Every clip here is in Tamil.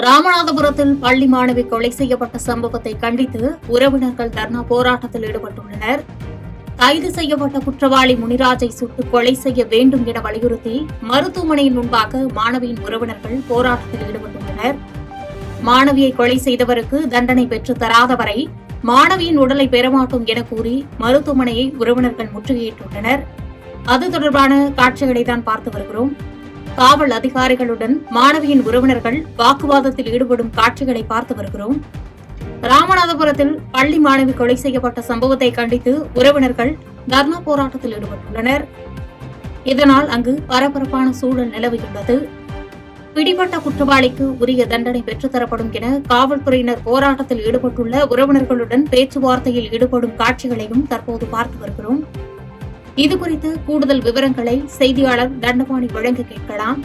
ராமநாதபுரத்தில் பள்ளி மாணவி கொலை செய்யப்பட்ட சம்பவத்தை கண்டித்து உறவினர்கள் தர்ணா போராட்டத்தில் ஈடுபட்டுள்ளனர். கைது செய்யப்பட்ட குற்றவாளி முனிராஜை சுட்டு கொலை செய்ய வேண்டும் என வலியுறுத்தி மருத்துவமனையின் முன்பாக மாணவியின் உறவினர்கள் போராட்டத்தில் ஈடுபட்டுள்ளனர். மாணவியை கொலை செய்தவருக்கு தண்டனை பெற்று தராதவரை மாணவியின் உடலை பெறமாட்டோம் என கூறி மருத்துவமனையை உறவினர்கள் முற்றுகையிட்டுள்ளனர். அது தொடர்பான காட்சிகளை தான் பார்த்து வருகிறோம். காவல் அதிகாரிகளுடன் மாணவியின் உறவினர்கள் வாக்குவாதத்தில் ஈடுபடும் காட்சிகளை பார்த்து வருகிறோம். ராமநாதபுரத்தில் பள்ளி மாணவி கொலை செய்யப்பட்ட சம்பவத்தை கண்டித்து உறவினர்கள் தர்ணா போராட்டத்தில் ஈடுபட்டுள்ளனர். இதனால் அங்கு பரபரப்பான சூழல் நிலவியுள்ளது. பிடிபட்ட குற்றவாளிக்கு உரிய தண்டனை பெற்றுத்தரப்படும் என காவல்துறையினர் போராட்டத்தில் ஈடுபட்டுள்ள உறவினர்களுடன் பேச்சுவார்த்தையில் ஈடுபடும் காட்சிகளையும் தற்போது பார்த்து வருகிறோம். இதுகுறித்து கூடுதல் விவரங்களை செய்தியாளர் தண்டபாணி வழங்க கேட்கலாம்.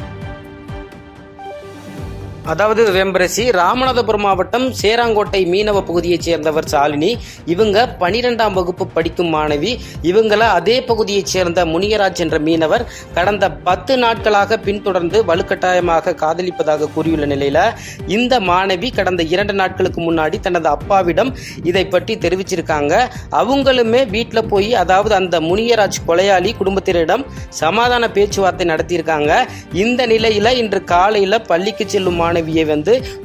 அதாவது வேம்பரசி, ராமநாதபுரம் மாவட்டம் சேராங்கோட்டை மீனவ பகுதியைச் சேர்ந்தவர் சாலினி. இவங்க 12ஆம் வகுப்பு படிக்கும் மாணவி. இவங்கள அதே பகுதியைச் சேர்ந்த முனியராஜ் என்ற மீனவர் கடந்த 10 நாட்களாக பின்தொடர்ந்து வலுக்கட்டாயமாக காதலிப்பதாக கூறியுள்ள நிலையில இந்த மாணவி கடந்த 2 நாட்களுக்கு முன்னாடி தனது அப்பாவிடம் இதை பற்றி தெரிவிச்சிருக்காங்க. அவங்களுமே வீட்டில் போய், அதாவது அந்த முனியராஜ் கொலையாளி குடும்பத்தினரிடம் சமாதான பேச்சுவார்த்தை நடத்தியிருக்காங்க. இந்த நிலையில இன்று காலையில பள்ளிக்கு செல்லும் மாணவியை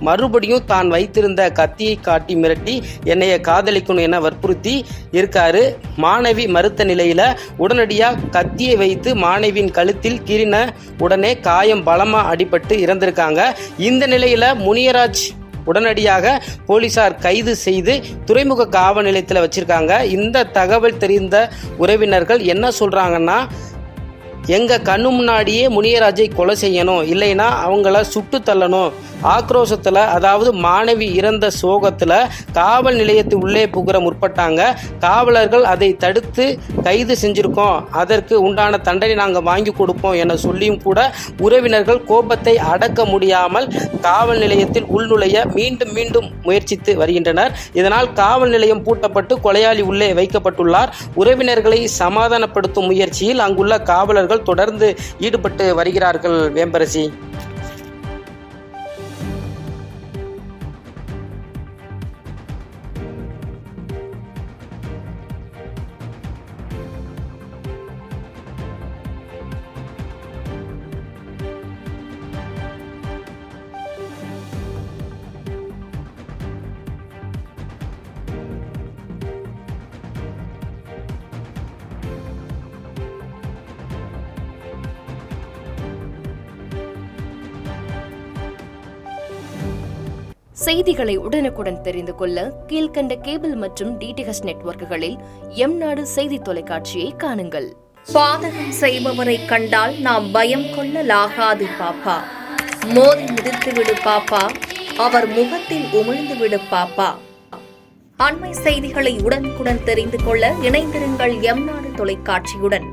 மறுபடியும் தான் வைத்திருந்த கத்தியை காட்டி மிரட்டி என்னைய காதலிக்கணும் என வற்புறுத்தி இருக்காரு. மாணவி மறுத்த நிலையில உடனடியா கத்தியை வைத்து மாணவியின் கழுத்தில் கீறின உடனே காயம் பலமா அடிபட்டு இறந்திருக்காங்க. இந்த நிலையில முனியராஜ் உடனடியாக போலீசார் கைது செய்து துறைமுக காவல் நிலையத்தில் வச்சிருக்காங்க. இந்த தகவல் தெரிந்த உறவினர்கள் என்ன சொல்றாங்கன்னா, எங்க கண்ணு முன்னாடியே முனியராஜை கொலை செய்யணும், இல்லைன்னா அவங்கள சுட்டு தள்ளணும். ஆக்ரோஷத்துல, அதாவது மாணவி இறந்த சோகத்துல காவல் நிலையத்து உள்ளே புகுற முற்பட்டாங்க. காவலர்கள் அதை தடுத்து கைது செஞ்சிருக்கோம், அதற்கு உண்டான தண்டனை நாங்கள் வாங்கி கொடுப்போம் என சொல்லியும் கூட உறவினர்கள் கோபத்தை அடக்க முடியாமல் காவல் நிலையத்தில் உள்நுழைய மீண்டும் மீண்டும் முயற்சித்து வருகின்றனர். இதனால் காவல் நிலையம் பூட்டப்பட்டு கொலையாளி உள்ளே வைக்கப்பட்டுள்ளார். உறவினர்களை சமாதானப்படுத்தும் முயற்சியில் அங்குள்ள காவலர்கள் தொடர்ந்து ஈடுபட்டு வருகிறார்கள். வேம்பரசி, செய்திகளை உடனுக்குடன் தெரிந்து கொள்ள கீழ்கண்ட கேபிள் மற்றும் டிடிஹெச் நெட்வொர்க்குகளில் எம்நாடு செய்தி தொலைக்காட்சியை காணுங்கள். பாதகம் செய்பவரை கண்டால் நாம் பயம் கொள்ளலாகாது பாப்பா. மோதி மிதித்து விடு பாப்பா, அவர் முகத்தில் உமிழ்ந்து விடு பாப்பா. அண்மை செய்திகளை உடனுக்குடன் தெரிந்து கொள்ள இணைந்திருங்கள் எம்நாடு தொலைக்காட்சியுடன்.